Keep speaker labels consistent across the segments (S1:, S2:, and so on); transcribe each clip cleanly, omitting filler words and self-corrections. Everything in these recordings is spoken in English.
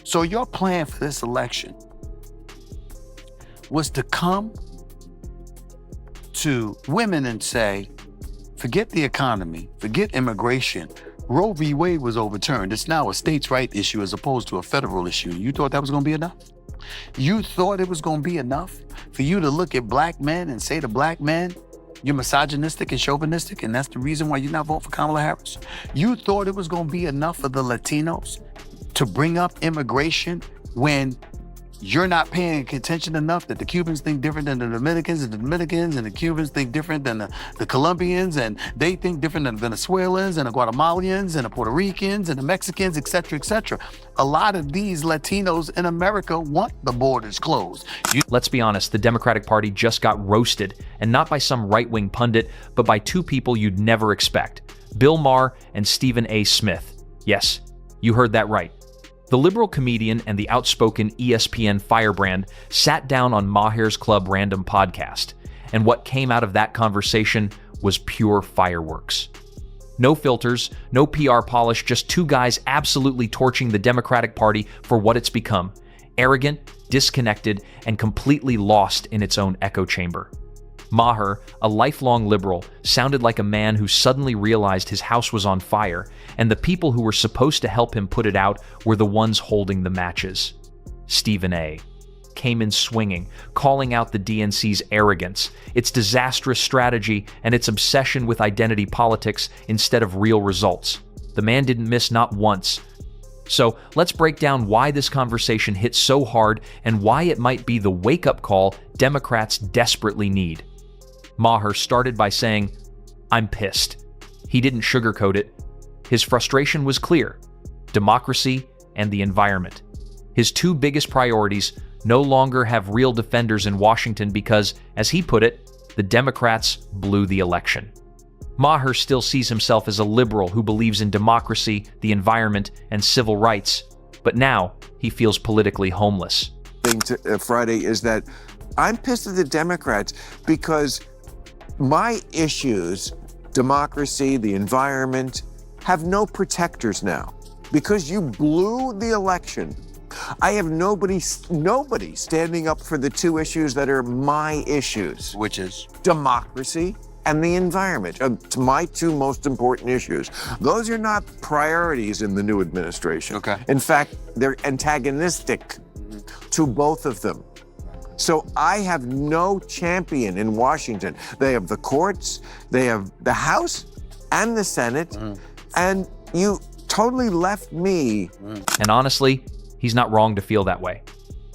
S1: So your plan for this election was to come to women and say, forget the economy, forget immigration. Roe v. Wade was overturned. It's now a states' right issue as opposed to a federal issue. You thought that was going to be enough? You thought it was going to be enough for you to look at black men and say to black men, you're misogynistic and chauvinistic, and that's the reason why you're not voting for Kamala Harris? You thought it was going to be enough for the Latinos to bring up immigration when you're not paying attention enough that the Cubans think different than the Dominicans, and the Cubans think different than the Colombians, and they think different than the Venezuelans and the Guatemalans and the Puerto Ricans and the Mexicans, et cetera, et cetera. A lot of these Latinos in America want the borders closed.
S2: Let's be honest, the Democratic Party just got roasted, and not by some right-wing pundit, but by two people you'd never expect, Bill Maher and Stephen A. Smith. Yes, you heard that right. The liberal comedian and the outspoken ESPN firebrand sat down on Maher's Club Random podcast, and what came out of that conversation was pure fireworks. No filters, no PR polish, just two guys absolutely torching the Democratic Party for what it's become: arrogant, disconnected, and completely lost in its own echo chamber. Maher, a lifelong liberal, sounded like a man who suddenly realized his house was on fire, and the people who were supposed to help him put it out were the ones holding the matches. Stephen A. came in swinging, calling out the DNC's arrogance, its disastrous strategy, and its obsession with identity politics instead of real results. The man didn't miss not once. So let's break down why this conversation hit so hard and why it might be the wake-up call Democrats desperately need. Maher started by saying, "I'm pissed." He didn't sugarcoat it. His frustration was clear: democracy and the environment. His two biggest priorities no longer have real defenders in Washington because, as he put it, the Democrats blew the election. Maher still sees himself as a liberal who believes in democracy, the environment, and civil rights, but now he feels politically homeless.
S3: Friday is that I'm pissed at the Democrats because my issues, democracy, the environment, have no protectors now. Because you blew the election, I have nobody standing up for the two issues that are my issues.
S1: Which is?
S3: Democracy and the environment. It's my two most important issues. Those are not priorities in the new administration.
S1: Okay.
S3: In fact, they're antagonistic to both of them. So I have no champion in Washington. They have the courts, they have the House and the Senate, and you totally left me.
S2: And honestly, he's not wrong to feel that way.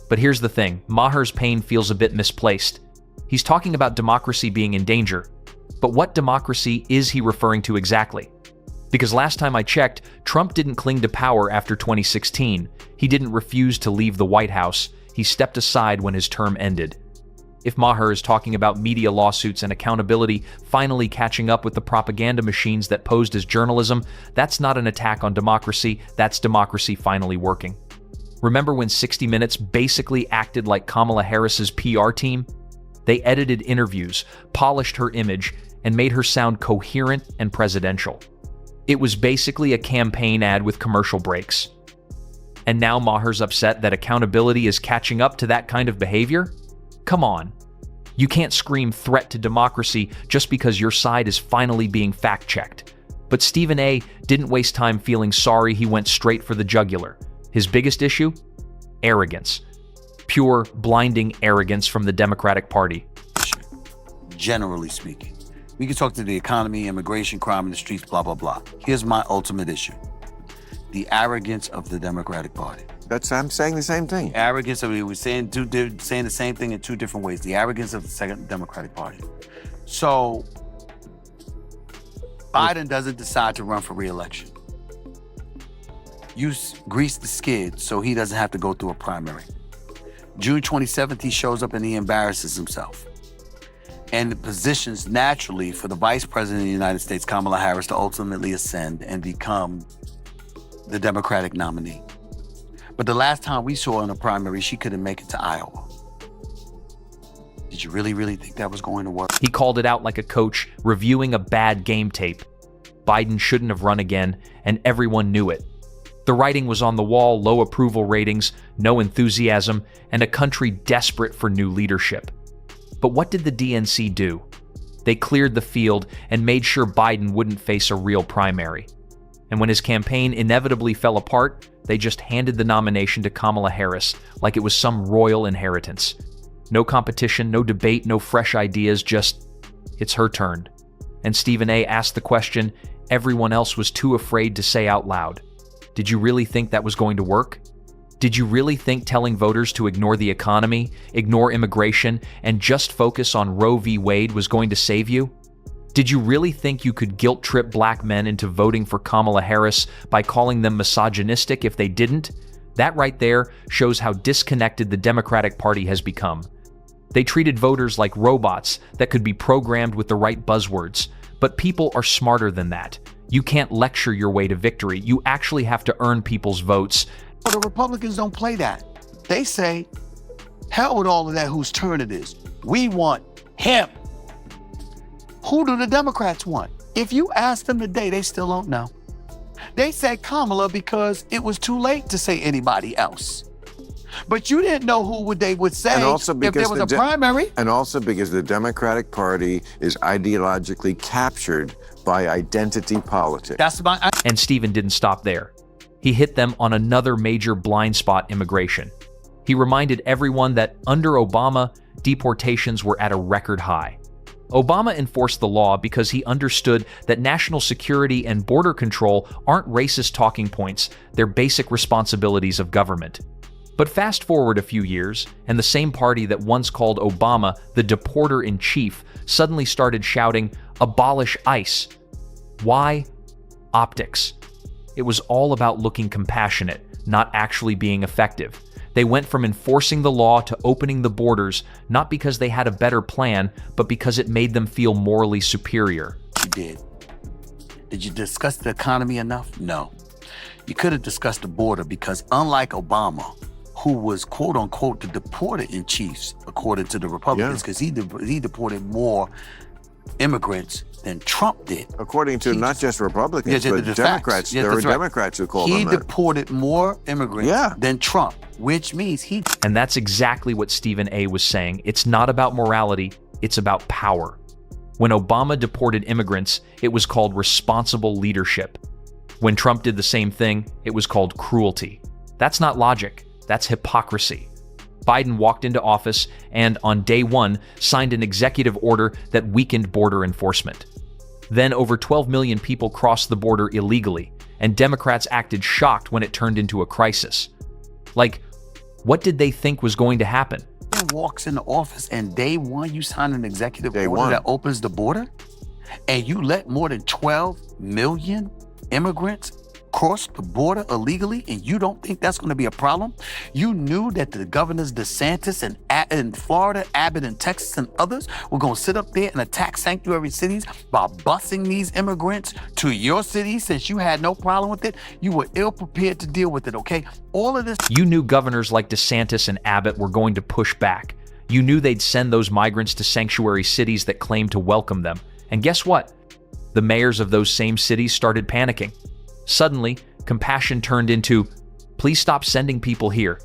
S2: But here's the thing, Maher's pain feels a bit misplaced. He's talking about democracy being in danger. But what democracy is he referring to exactly? Because last time I checked, Trump didn't cling to power after 2016. He didn't refuse to leave the White House. He stepped aside when his term ended. If Maher is talking about media lawsuits and accountability finally catching up with the propaganda machines that posed as journalism, that's not an attack on democracy, that's democracy finally working. Remember when 60 Minutes basically acted like Kamala Harris's PR team? They edited interviews, polished her image, and made her sound coherent and presidential. It was basically a campaign ad with commercial breaks. And now Maher's upset that accountability is catching up to that kind of behavior? Come on. You can't scream threat to democracy just because your side is finally being fact-checked. But Stephen A. didn't waste time feeling sorry, he went straight for the jugular. His biggest issue? Arrogance. Pure, blinding arrogance from the Democratic Party.
S1: Generally speaking. We can talk to the economy, immigration, crime in the streets, blah, blah, blah. Here's my ultimate issue. The arrogance of the Democratic Party.
S3: I'm saying the same thing.
S1: Arrogance of, we're saying the same thing in two different ways. The arrogance of the second Democratic Party. So, Biden doesn't decide to run for re-election. You grease the skid so he doesn't have to go through a primary. June 27th, he shows up and he embarrasses himself. And it positions naturally for the Vice President of the United States, Kamala Harris, to ultimately ascend and become the Democratic nominee. But the last time we saw her in a primary, she couldn't make it to Iowa. Did you really think that was going to work?
S2: He called it out like a coach reviewing a bad game tape. Biden shouldn't have run again, and everyone knew it. The writing was on the wall: low approval ratings, no enthusiasm, and a country desperate for new leadership. But what did the DNC do? They cleared the field and made sure Biden wouldn't face a real primary. And when his campaign inevitably fell apart, they just handed the nomination to Kamala Harris like it was some royal inheritance. No competition, no debate, no fresh ideas, just, it's her turn. And Stephen A. asked the question everyone else was too afraid to say out loud. Did you really think that was going to work? Did you really think telling voters to ignore the economy, ignore immigration, and just focus on Roe v. Wade was going to save you? Did you really think you could guilt-trip black men into voting for Kamala Harris by calling them misogynistic if they didn't? That right there shows how disconnected the Democratic Party has become. They treated voters like robots that could be programmed with the right buzzwords. But people are smarter than that. You can't lecture your way to victory. You actually have to earn people's votes.
S1: But the Republicans don't play that. They say, hell with all of that, whose turn it is. We want him. Who do the Democrats want? If you ask them today, they still don't know. They said Kamala because it was too late to say anybody else. But you didn't know who they would say if there was a primary.
S3: And also because the Democratic Party is ideologically captured by identity politics.
S1: That's my.
S2: And Stephen didn't stop there. He hit them on another major blind spot: immigration. He reminded everyone that under Obama, deportations were at a record high. Obama enforced the law because he understood that national security and border control aren't racist talking points, they're basic responsibilities of government. But fast forward a few years, and the same party that once called Obama the deporter-in-chief suddenly started shouting, "Abolish ICE." Why? Optics. It was all about looking compassionate, not actually being effective. They went from enforcing the law to opening the borders, not because they had a better plan, but because it made them feel morally superior.
S1: You did. Did you discuss the economy enough? No. You could have discussed the border because unlike Obama, who was quote unquote the deporter-in-chief, according to the Republicans, because he deported more immigrants than Trump did.
S3: According to not just Republicans, but Democrats. There were Democrats who called him that.
S1: He deported more immigrants than Trump, which means he...
S2: And that's exactly what Stephen A. was saying. It's not about morality, it's about power. When Obama deported immigrants, it was called responsible leadership. When Trump did the same thing, it was called cruelty. That's not logic, that's hypocrisy. Biden walked into office and, on day one, signed an executive order that weakened border enforcement. Then over 12 million people crossed the border illegally, and Democrats acted shocked when it turned into a crisis. Like, what did they think was going to happen?
S1: He walks into office and day one you sign an executive order that opens the border, and you let more than 12 million immigrants cross the border illegally, and you don't think that's going to be a problem? You knew that the governors DeSantis and in Florida, Abbott in Texas and others were going to sit up there and attack sanctuary cities by busing these immigrants to your city since you had no problem with it. You were ill prepared to deal with it, okay? All of this.
S2: You knew governors like DeSantis and Abbott were going to push back. You knew they'd send those migrants to sanctuary cities that claimed to welcome them. And guess what? The mayors of those same cities started panicking. Suddenly, compassion turned into, please stop sending people here.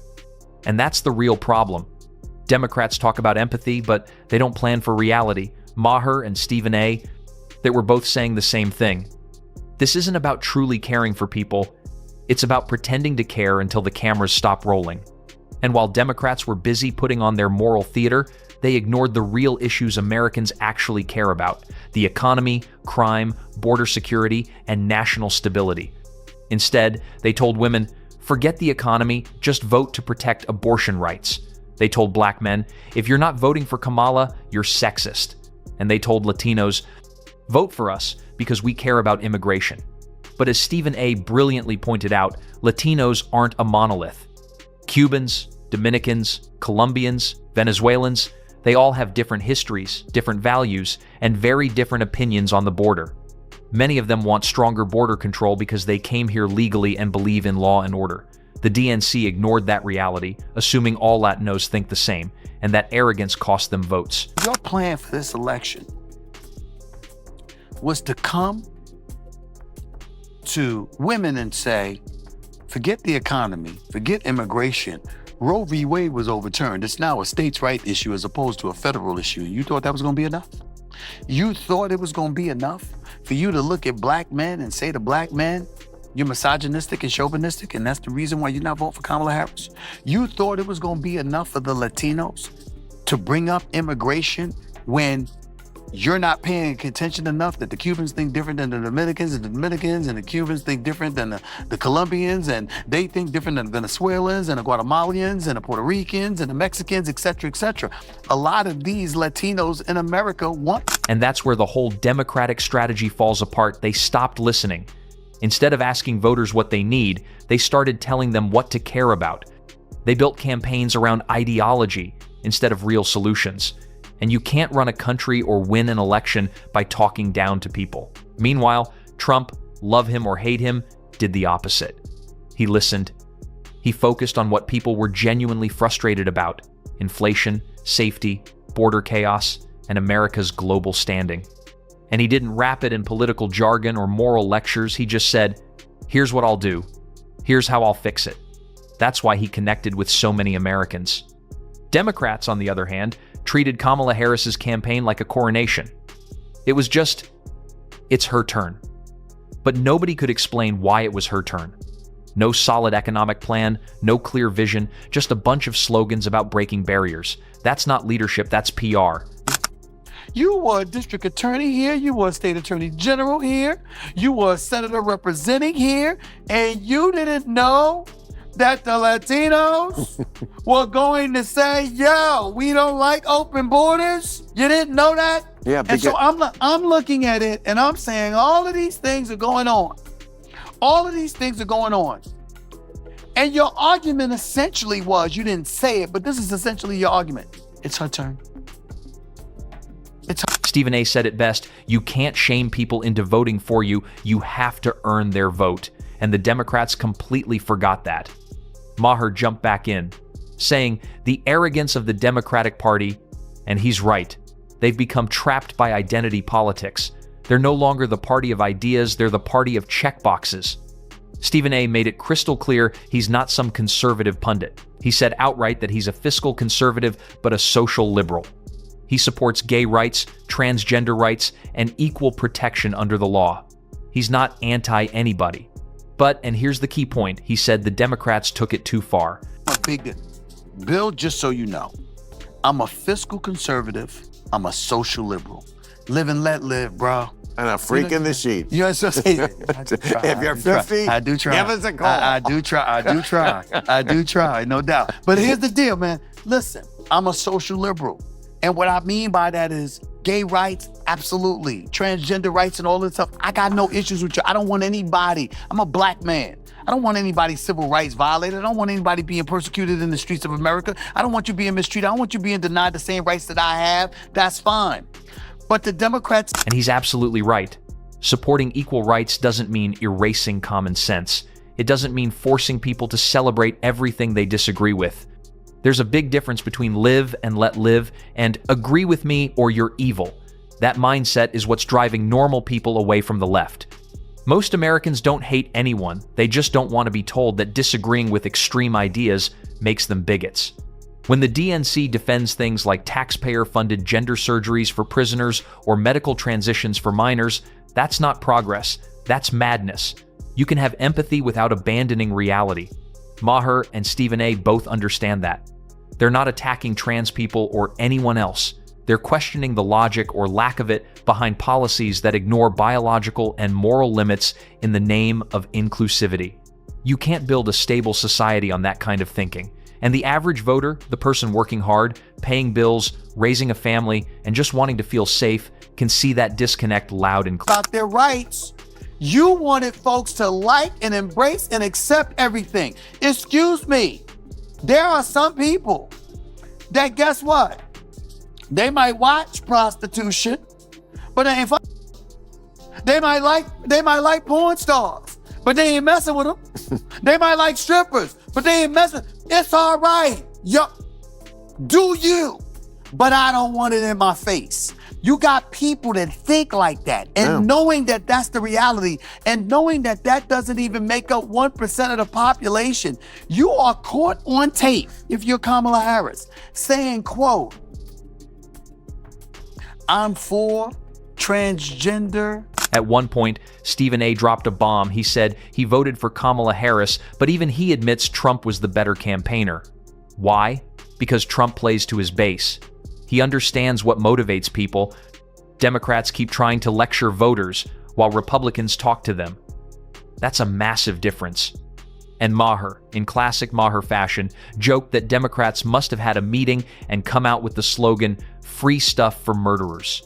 S2: And that's the real problem. Democrats talk about empathy, but they don't plan for reality. Maher and Stephen A., they were both saying the same thing. This isn't about truly caring for people. It's about pretending to care until the cameras stop rolling. And while Democrats were busy putting on their moral theater, they ignored the real issues Americans actually care about: the economy, crime, border security, and national stability. Instead, they told women, forget the economy, just vote to protect abortion rights. They told black men, if you're not voting for Kamala, you're sexist. And they told Latinos, vote for us because we care about immigration. But as Stephen A. brilliantly pointed out, Latinos aren't a monolith. Cubans, Dominicans, Colombians, Venezuelans, they all have different histories, different values, and very different opinions on the border. Many of them want stronger border control because they came here legally and believe in law and order. The DNC ignored that reality, assuming all Latinos think the same, and that arrogance cost them votes.
S1: Your plan for this election was to come to women and say, Forget the economy. Forget immigration. Roe v. Wade was overturned. It's now a states' right issue as opposed to a federal issue. You thought that was going to be enough? You thought it was going to be enough for you to look at black men and say to black men, you're misogynistic and chauvinistic, and that's the reason why you're not voting for Kamala Harris? You thought it was going to be enough for the Latinos to bring up immigration when you're not paying attention enough that the Cubans think different than the Dominicans, and the Dominicans and the Cubans think different than the Colombians, and they think different than the Venezuelans and the Guatemalans and the Puerto Ricans and the Mexicans, et cetera, et cetera. A lot of these Latinos in America want.
S2: And that's where the whole Democratic strategy falls apart. They stopped listening. Instead of asking voters what they need, they started telling them what to care about. They built campaigns around ideology instead of real solutions. And you can't run a country or win an election by talking down to people. Meanwhile, Trump, love him or hate him, did the opposite. He listened. He focused on what people were genuinely frustrated about: inflation, safety, border chaos, and America's global standing. And he didn't wrap it in political jargon or moral lectures. He just said, here's what I'll do. Here's how I'll fix it. That's why he connected with so many Americans. Democrats, on the other hand, treated Kamala Harris's campaign like a coronation. It was just, it's her turn. But nobody could explain why it was her turn. No solid economic plan, no clear vision, just a bunch of slogans about breaking barriers. That's not leadership, that's PR.
S1: You were a district attorney here, you were a state attorney general here, you were a senator representing here, and you didn't know that the Latinos were going to say, yo, we don't like open borders? You didn't know that?
S3: Yeah,
S1: and so I'm looking at it and I'm saying all of these things are going on. All of these things are going on. And your argument essentially was, you didn't say it, but this is essentially your argument. It's her turn. It's her.
S2: Stephen A. said it best, you can't shame people into voting for you, you have to earn their vote. And the Democrats completely forgot that. Maher jumped back in, saying the arrogance of the Democratic Party, and he's right. They've become trapped by identity politics. They're no longer the party of ideas, they're the party of checkboxes. Stephen A. made it crystal clear he's not some conservative pundit. He said outright that he's a fiscal conservative, but a social liberal. He supports gay rights, transgender rights, and equal protection under the law. He's not anti-anybody. But, and here's the key point, he said the Democrats took it too far.
S1: Bill, just so you know, I'm a fiscal conservative, I'm a social liberal. Live and let live, bro.
S3: And a freak in the sheets.
S1: You know what I'm saying?
S3: If you're 50,
S1: I do try.
S3: give us a call.
S1: I do try, no doubt. But here's the deal, man. Listen, I'm a social liberal. And what I mean by that is gay rights, absolutely. Transgender rights and all this stuff. I got no issues with you. I don't want anybody. I'm a black man. I don't want anybody's civil rights violated. I don't want anybody being persecuted in the streets of America. I don't want you being mistreated. I don't want you being denied the same rights that I have. That's fine. But the Democrats...
S2: And he's absolutely right. Supporting equal rights doesn't mean erasing common sense. It doesn't mean forcing people to celebrate everything they disagree with. There's a big difference between live and let live and agree with me or you're evil. That mindset is what's driving normal people away from the left. Most Americans don't hate anyone. They just don't want to be told that disagreeing with extreme ideas makes them bigots. When the DNC defends things like taxpayer-funded gender surgeries for prisoners or medical transitions for minors, that's not progress. That's madness. You can have empathy without abandoning reality. Maher and Stephen A. both understand that. They're not attacking trans people or anyone else. They're questioning the logic or lack of it behind policies that ignore biological and moral limits in the name of inclusivity. You can't build a stable society on that kind of thinking. And the average voter, the person working hard, paying bills, raising a family, and just wanting to feel safe, can see that disconnect loud and clear.
S1: About their rights. You wanted folks to like and embrace and accept everything. Excuse me. There are some people that, guess what? They might watch prostitution, but they ain't They might like porn stars, but they ain't messing with them. They might like strippers, but they ain't messing. It's all right. Yo, do you. but I don't want it in my face. You got people that think like that, and knowing that that's the reality, and knowing that that doesn't even make up 1% of the population, you are caught on tape, if you're Kamala Harris, saying, quote, I'm for transgender.
S2: At one point, Stephen A. dropped a bomb. He said he voted for Kamala Harris, but even he admits Trump was the better campaigner. Why? Because Trump plays to his base. He understands what motivates people. Democrats keep trying to lecture voters while Republicans talk to them. That's a massive difference. And Maher, in classic Maher fashion, joked that Democrats must have had a meeting and come out with the slogan, "Free stuff for murderers."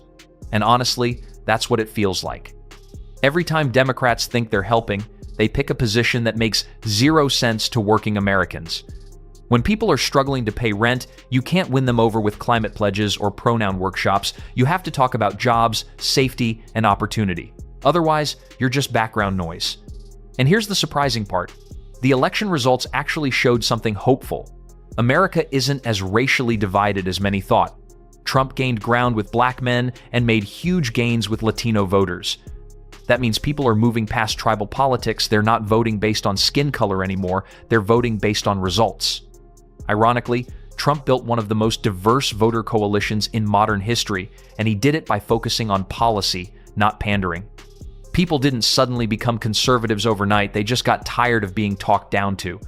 S2: And honestly, that's what it feels like. Every time Democrats think they're helping, they pick a position that makes zero sense to working Americans. When people are struggling to pay rent, you can't win them over with climate pledges or pronoun workshops. You have to talk about jobs, safety, and opportunity. Otherwise, you're just background noise. And here's the surprising part. The election results actually showed something hopeful. America isn't as racially divided as many thought. Trump gained ground with black men and made huge gains with Latino voters. That means people are moving past tribal politics. They're not voting based on skin color anymore. They're voting based on results. Ironically, Trump built one of the most diverse voter coalitions in modern history, and he did it by focusing on policy, not pandering. People didn't suddenly become conservatives overnight. They just got tired of being talked down to.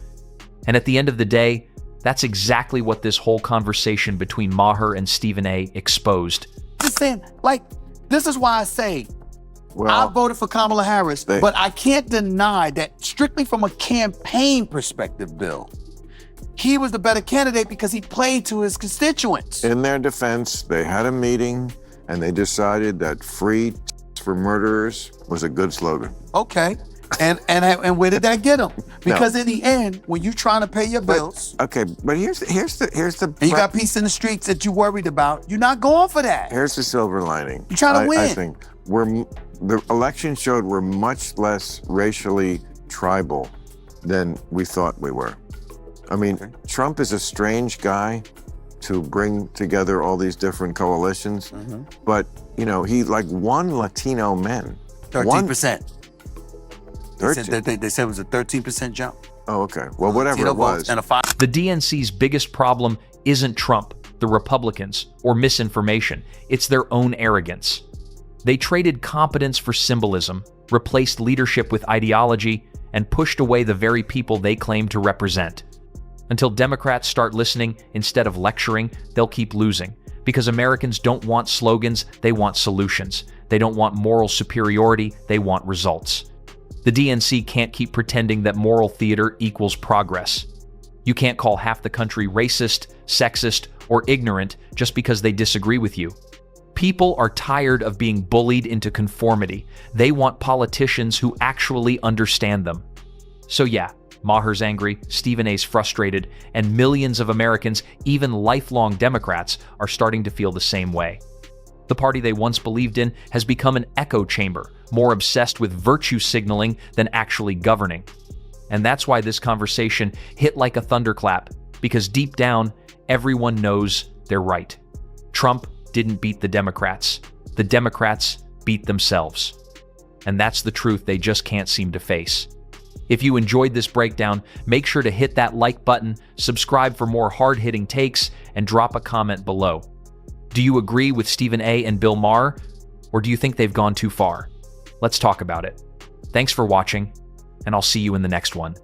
S2: And at the end of the day, that's exactly what this whole conversation between Maher and Stephen A. exposed.
S1: Just saying, like, this is why I say, I voted for Kamala Harris, but I can't deny that strictly from a campaign perspective, Bill, he was the better candidate because he played to his constituents.
S3: In their defense, they had a meeting and they decided that free for murderers was a good slogan.
S1: Okay. And where did that get them? Because in the end, when you're trying to pay your bills,
S3: but here's the
S1: and you got peace in the streets that you're worried about, you're not going for that.
S3: Here's the silver lining.
S1: You're trying to win.
S3: I think the election showed we're much less racially tribal than we thought we were. I mean, Trump is a strange guy to bring together all these different coalitions, but you know, he like won Latino men.
S1: 13%. They said it was a 13% jump.
S3: Oh, okay. Well, whatever it was.
S1: And
S2: The DNC's biggest problem isn't Trump, the Republicans, or misinformation. It's their own arrogance. They traded competence for symbolism, replaced leadership with ideology, and pushed away the very people they claim to represent. Until Democrats start listening instead of lecturing, they'll keep losing. Because Americans don't want slogans, they want solutions. They don't want moral superiority, they want results. The DNC can't keep pretending that moral theater equals progress. You can't call half the country racist, sexist, or ignorant just because they disagree with you. People are tired of being bullied into conformity. They want politicians who actually understand them. So yeah, Maher's angry, Stephen A's frustrated, and millions of Americans, even lifelong Democrats, are starting to feel the same way. The party they once believed in has become an echo chamber, more obsessed with virtue signaling than actually governing. And that's why this conversation hit like a thunderclap, because deep down, everyone knows they're right. Trump didn't beat the Democrats. The Democrats beat themselves. And that's the truth they just can't seem to face. If you enjoyed this breakdown, make sure to hit that like button, subscribe for more hard-hitting takes, and drop a comment below. Do you agree with Stephen A. and Bill Maher, or do you think they've gone too far? Let's talk about it. Thanks for watching, and I'll see you in the next one.